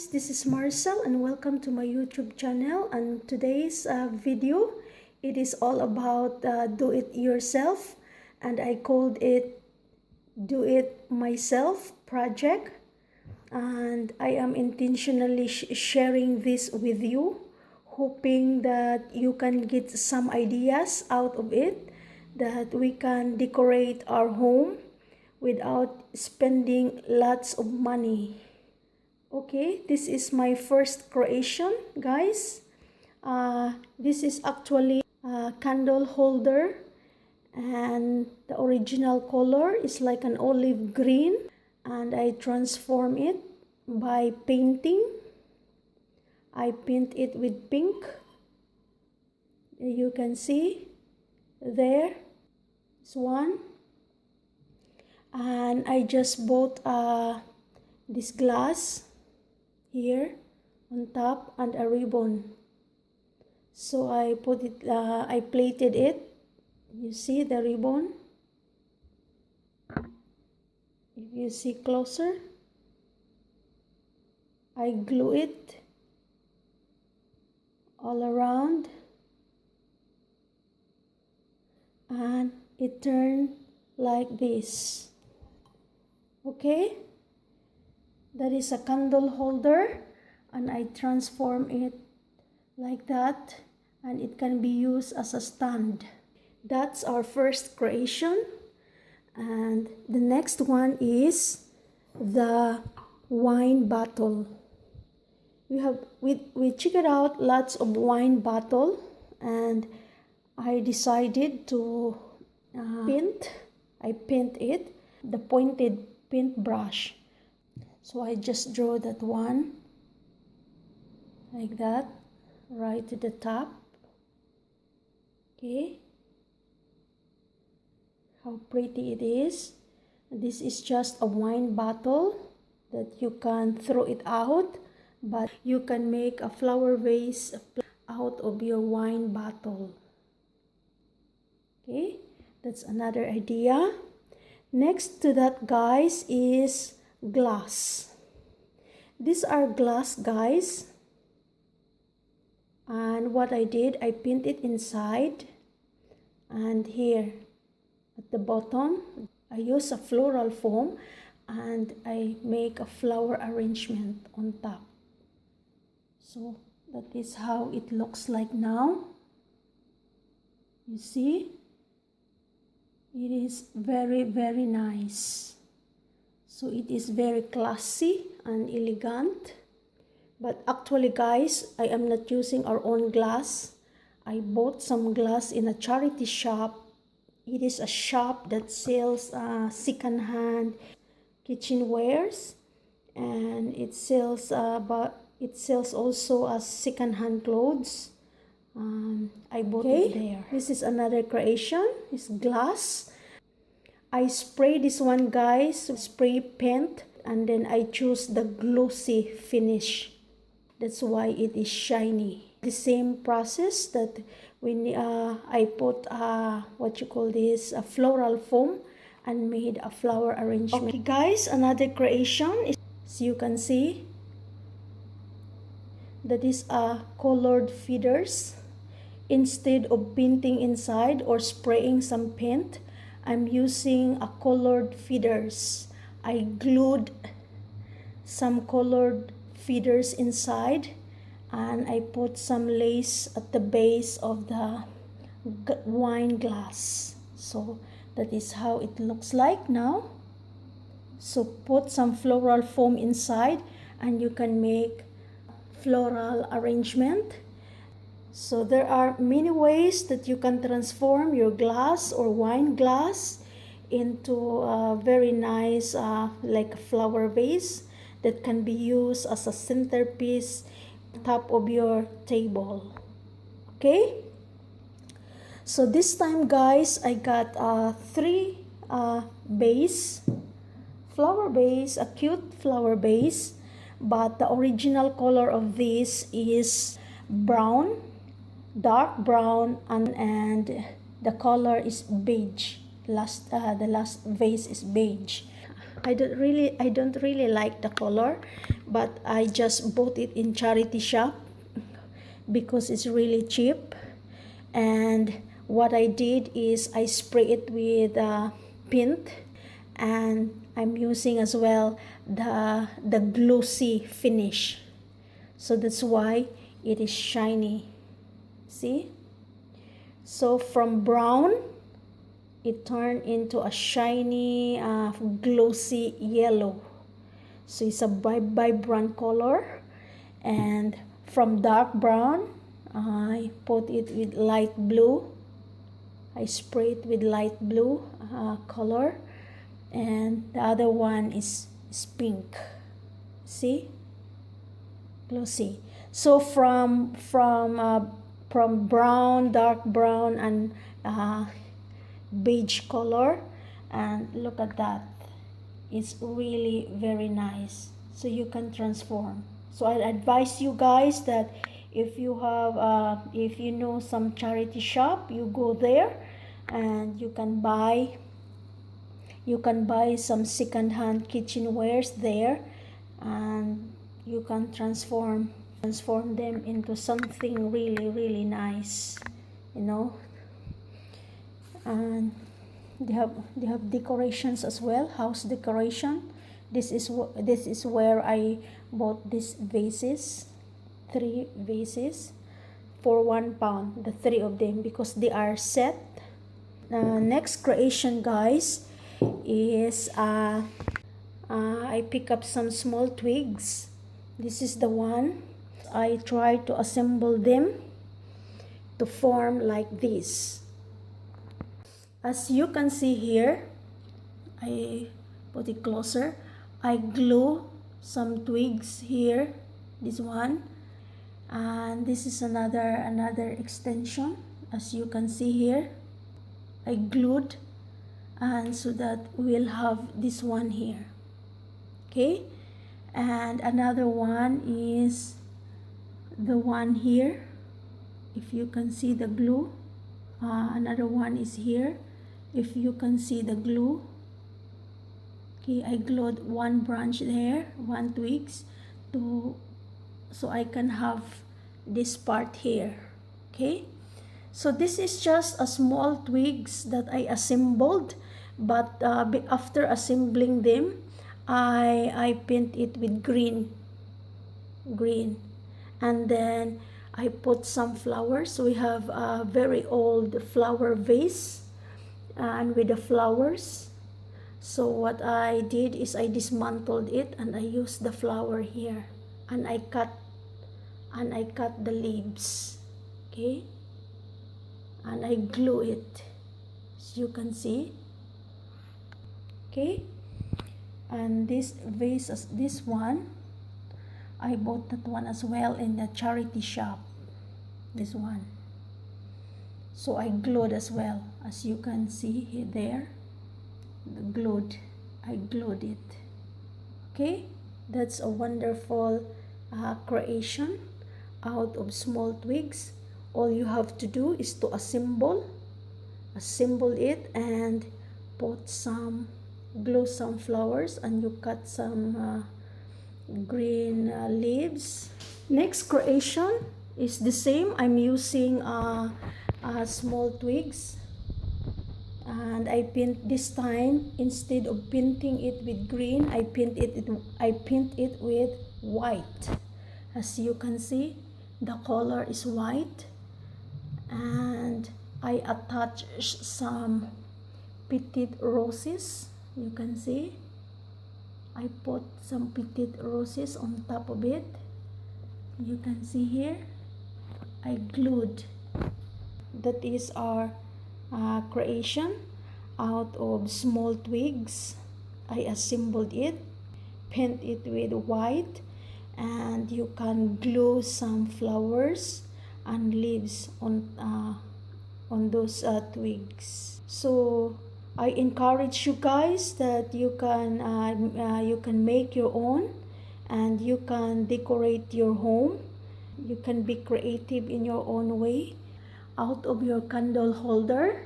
guys, this is Maricel and welcome to my YouTube channel. And today's video, it is all about do it yourself, and I called it do it myself project. And I am intentionally sharing this with you, hoping that you can get some ideas out of it, that we can decorate our home without spending lots of money. Okay, this is my first creation, guys. This is actually a candle holder, and the original color is like an olive green, and I transform it by painting. I paint it with pink. You can see there is one, and I just bought this glass here on top and a ribbon. So I put it, I plated it. You see the ribbon? If you see closer, I glue it all around, and it turned like this. Okay, that is a candle holder, and I transform it like that, and it can be used as a stand. That's our first creation. And the next one is the wine bottle. We checked out lots of wine bottle, and I decided to paint. I paint it the pointed paint brush. So I just draw that one like that right to the top. Okay, how pretty it is. This is just a wine bottle that you can throw it out, but you can make a flower vase out of your wine bottle. Okay, that's another idea. Next to that, guys, is glass. These are glass, guys, and what I did, I painted inside, and here at the bottom I use a floral foam, and I make a flower arrangement on top. So that is how it looks like now. You see, it is very, very nice. So it is very classy and elegant. But actually, guys, I am not using our own glass. I bought some glass in a charity shop. It is a shop that sells second-hand kitchenwares, and it sells also second-hand clothes. I bought it there. This is another creation. It's glass. I spray this one, guys, spray paint, and then I choose the glossy finish. That's why it is shiny. The same process that when I put what you call this, a floral foam, and made a flower arrangement. Okay, guys, another creation is, as you can see, that is colored feathers. Instead of painting inside or spraying some paint, I'm using a colored feathers. I glued some colored feathers inside, and I put some lace at the base of the wine glass. So that is how it looks like now. So put some floral foam inside, and you can make floral arrangement. So there are many ways that you can transform your glass or wine glass into a very nice like a flower vase that can be used as a centerpiece top of your table. Okay, so this time, guys, I got three flower base, a cute flower base, but the original color of this is brown, dark brown, and the color is beige. The last vase is beige. I don't really like the color, but I just bought it in charity shop because it's really cheap. And what I did is I spray it with paint, and I'm using as well the glossy finish, so that's why it is shiny. See? So from brown it turned into a shiny glossy yellow, so it's a vibrant color. And from dark brown I put it with light blue. I spray it with light blue color, and the other one is pink. See? Glossy. So from brown, dark brown, and beige color, and look at that, it's really very nice. So you can transform. So I advise you guys that if you have if you know some charity shop, you go there and you can buy some second-hand kitchenwares there, and you can transform them into something really nice, you know. And they have decorations as well, house decoration. This is where I bought these vases, 3 vases for £1, the 3 of them, because they are set. Next creation, guys, is I pick up some small twigs. This is the one. I try to assemble them to form like this. As you can see here, I put it closer. I glue some twigs here, this one, and this is another extension. As you can see here, I glued, and so that we'll have this one here. Okay, and another one is the one here. If you can see the glue, another one is here. If you can see the glue. Okay, I glued one branch there, 1 twigs, so I can have this part here. Okay, so this is just a small twigs that I assembled, but after assembling them, I paint it with green, and then I put some flowers. So we have a very old flower vase, and with the flowers. So what I did is I dismantled it, and I used the flower here, and I cut the leaves. Okay, and I glue it, as you can see. Okay, and this vase, this one, I bought that one as well in the charity shop, this one. So I glued as well, as you can see here, there, I glued it. Okay, that's a wonderful creation out of small twigs. All you have to do is to assemble it, and glue some flowers, and you cut some green leaves. Next creation is the same. I'm using small twigs, and I paint this time. Instead of painting it with green, I paint it with white. As you can see, the color is white, and I attach some petite roses. You can see I put some petite roses on top of it. You can see here I glued. That is our creation out of small twigs. I assembled it, paint it with white, and you can glue some flowers and leaves on those twigs. So I encourage you guys that you can make your own, and you can decorate your home. You can be creative in your own way. Out of your candle holder,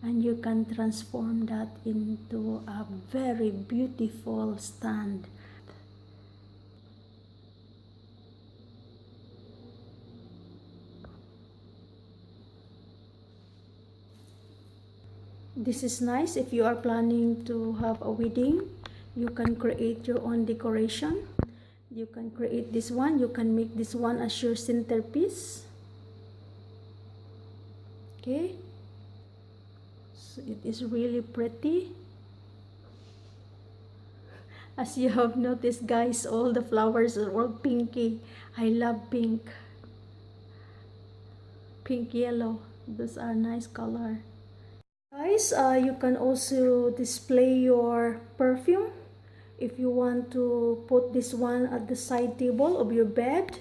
and you can transform that into a very beautiful stand. This is nice if you are planning to have a wedding. You can create your own decoration. You can create this one. You can make this one as your centerpiece. Okay, so it is really pretty. As you have noticed, guys, all the flowers are all pinky. I love pink. Pink yellow. Those are nice color. Guys, you can also display your perfume. If you want to put this one at the side table of your bed.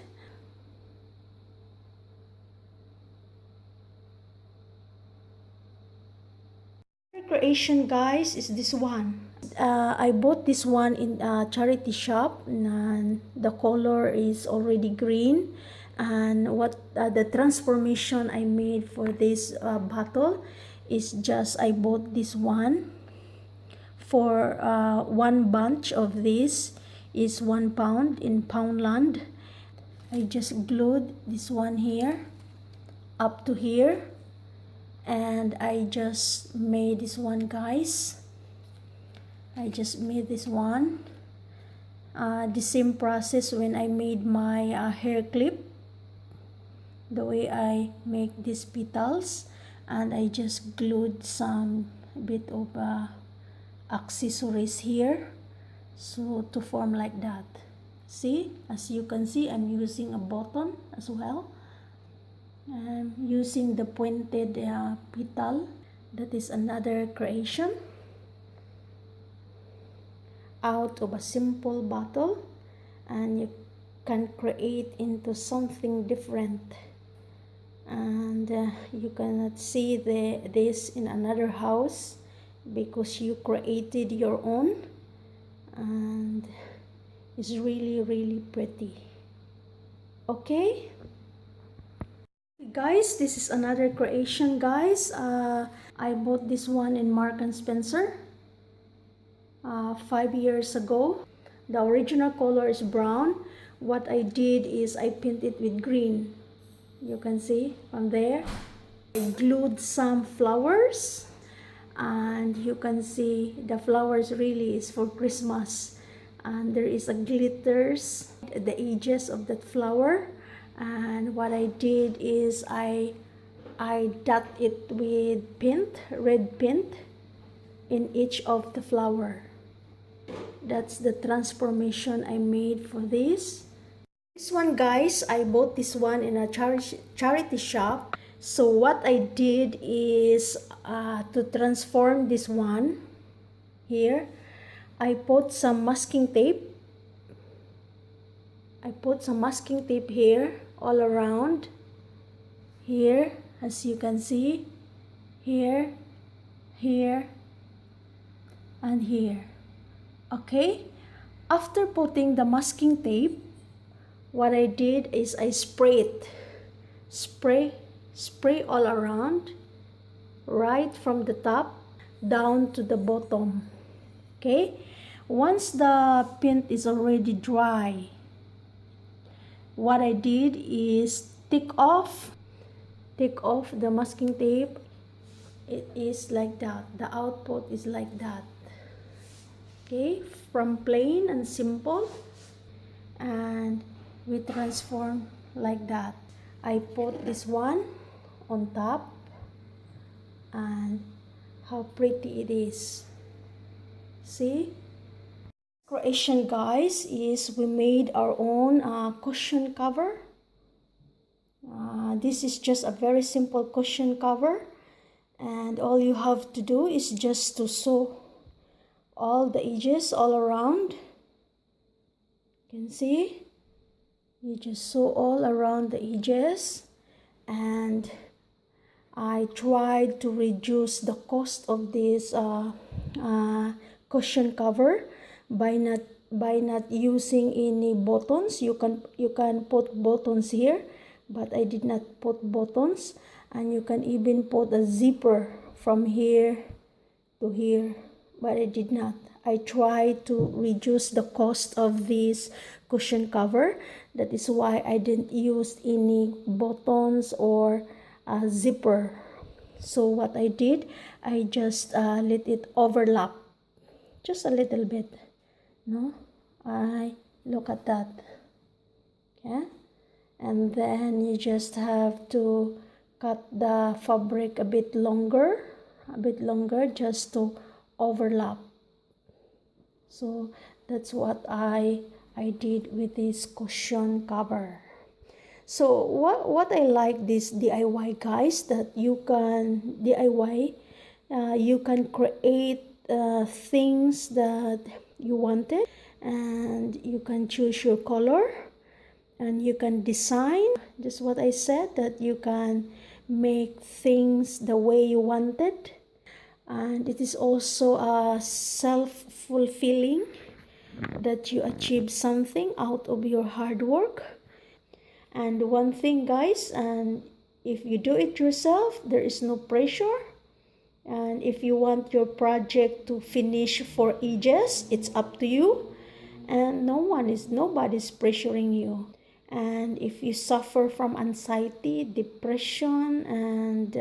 Creation, guys, is this one. I bought this one in a charity shop, and the color is already green. And what the transformation I made for this bottle is just I bought this one for one bunch of this is £1 in Poundland. I just glued this one here up to here, and I just made this one, guys. I just made this one. The same process when I made my hair clip, the way I make these petals, and I just glued some bit of accessories here, so to form like that. See, as you can see, I'm using a button as well. I'm using the pointed petal. That is another creation out of a simple bottle, and you can create into something different. And you cannot see this in another house because you created your own, and it's really pretty. Okay, guys, this is another creation, guys. I bought this one in Mark and Spencer 5 years ago. The original color is brown. What I did is I painted it with green. You can see from there. I glued some flowers, and you can see the flowers really is for Christmas, and there is a glitters at the edges of that flower. And what I did is I dot it with paint, red paint, in each of the flower. That's the transformation I made for this. This one, guys, I bought this one in a charity shop. So what I did is to transform this one here, I put some masking tape. I put some masking tape here all around here, as you can see, here, here, and here. Okay, after putting the masking tape, what I did is I sprayed spray all around, right from the top down to the bottom. Okay, once the paint is already dry, what I did is take off the masking tape. It is like that. The output is like that. Okay, from plain and simple, and we transform like that. I put this one on top, and how pretty it is. See? Creation, guys, is we made our own cushion cover. This is just a very simple cushion cover, and all you have to do is just to sew all the edges all around. You can see, you just sew all around the edges. And I tried to reduce the cost of this cushion cover by not using any buttons. You can put buttons here, but I did not put buttons. And you can even put a zipper from here to here, but I did not. I tried to reduce the cost of this cushion cover. That is why I didn't use any buttons or a zipper. So what I did, I just let it overlap just a little bit. No, I look at that. Okay, and then you just have to cut the fabric a bit longer just to overlap. So that's what I did with this cushion cover. So what I like this DIY, guys, that you can DIY, you can create things that you wanted, and you can choose your color, and you can design just what I said, that you can make things the way you wanted. And it is also a self-fulfilling, that you achieve something out of your hard work. And one thing, guys, and if you do it yourself, there is no pressure. And if you want your project to finish for ages, it's up to you, and nobody's pressuring you. And if you suffer from anxiety, depression, and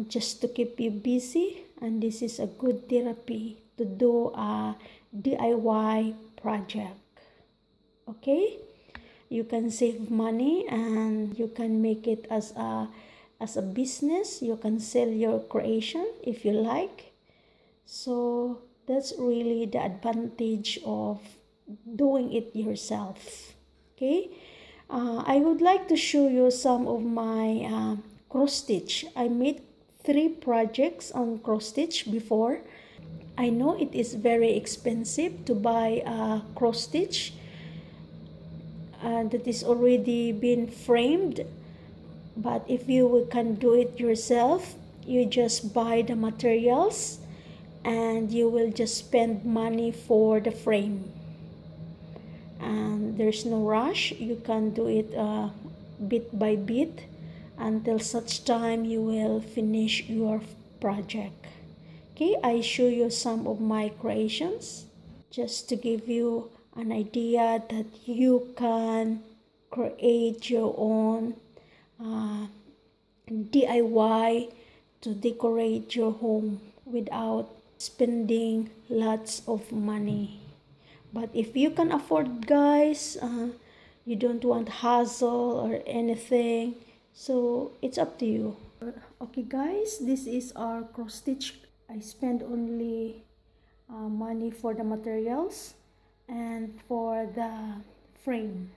just to keep you busy, and this is a good therapy to do a DIY project. Okay, you can save money, and you can make it as a business. You can sell your creation if you like. So that's really the advantage of doing it yourself. Okay, I would like to show you some of my cross stitch. I made 3 projects on cross stitch before. I know it is very expensive to buy a cross stitch that is already been framed, but if you can do it yourself, you just buy the materials and you will just spend money for the frame, and there's no rush. You can do it bit by bit until such time you will finish your project. Okay, I show you some of my creations just to give you an idea that you can create your own DIY to decorate your home without spending lots of money. But if you can afford, guys, you don't want hassle or anything, so it's up to you. Okay, guys, this is our cross stitch. I spend only money for the materials and for the frame.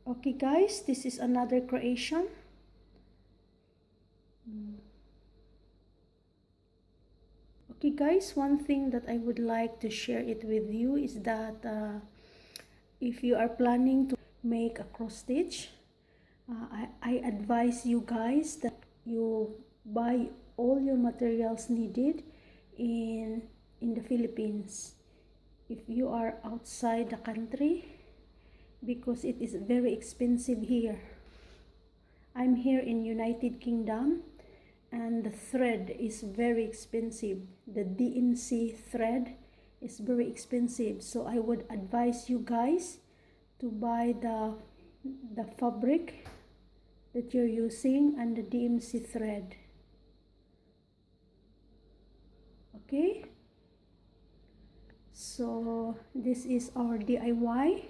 Okay, guys, this is another creation. Okay, guys, one thing that I would like to share it with you is that if you are planning to make a cross stitch, I advise you guys that you buy all your materials needed in the Philippines. If you are outside the country, because it is very expensive here. I'm here in United Kingdom, and the thread is very expensive. The DMC thread is very expensive, so I would advise you guys to buy the fabric that you're using and the DMC thread. Okay, so this is our DIY,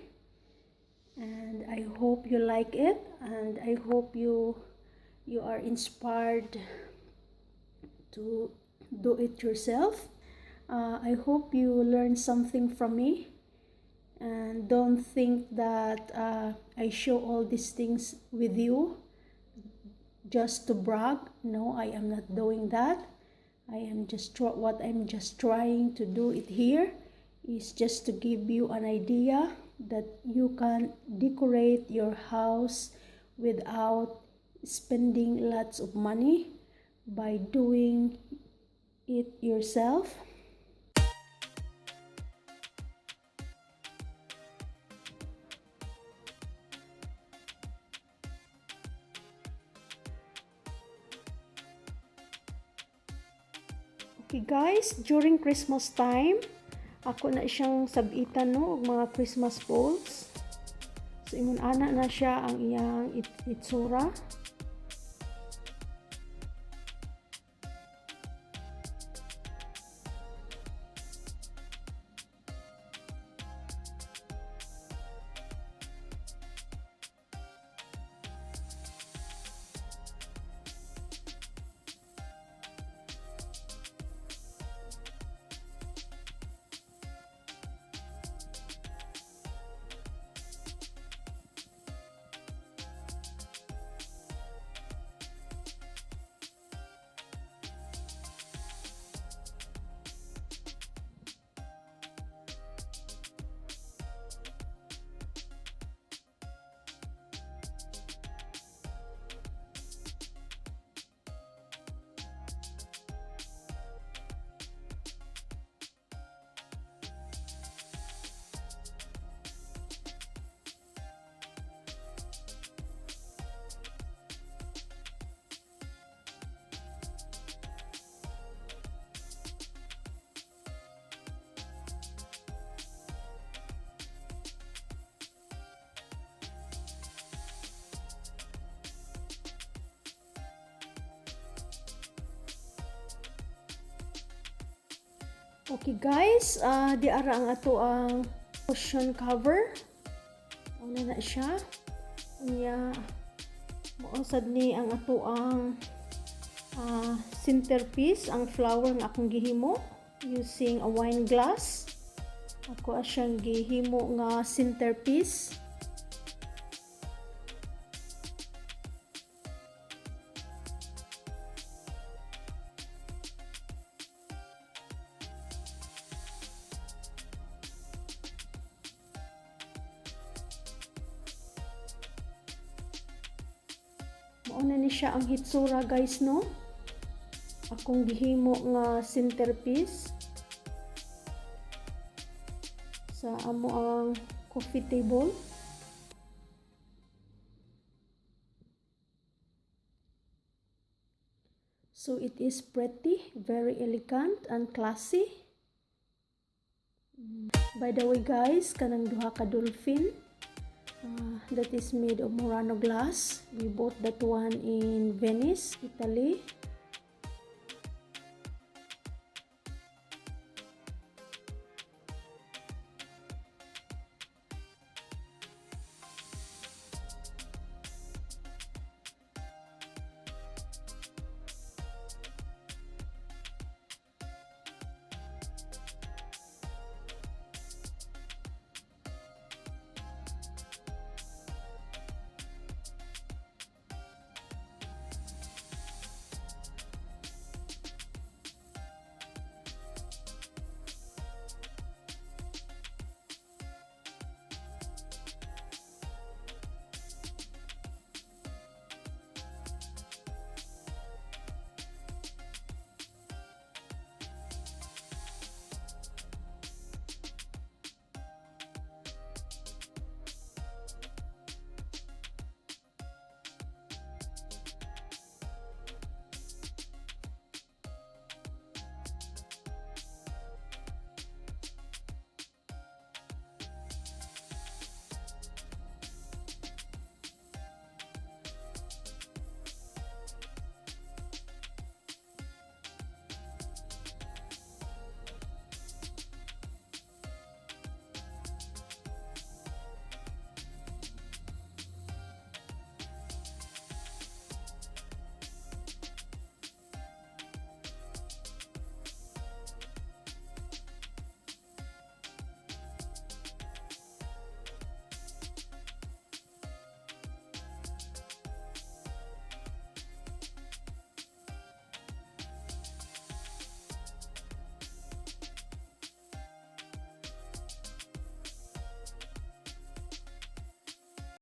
and I hope you like it, and I hope you are inspired to do it yourself. I hope you learn something from me, and don't think that I show all these things with you just to brag. No, I am not doing that. what I'm just trying to do it here is just to give you an idea that you can decorate your house without spending lots of money by doing it yourself. Okay guys, during Christmas time, ako na siyang sabitan no og mga Christmas balls. So ingon ana na siya ang iyang itsura. Okay guys, di ara ang ato ang cushion cover. Ano na siya? Unya mausad ni ang ato ang centerpiece, ang flower nga akong gihimo using a wine glass. Ako siyang gihimo nga centerpiece. Mauna ni siya ang hitsura guys no. Akong gihimo nga centerpiece sa amo ang coffee table. So it is pretty, very elegant and classy. By the way guys, kanang duha ka dolphin that is made of Murano glass. We bought that one in Venice, Italy.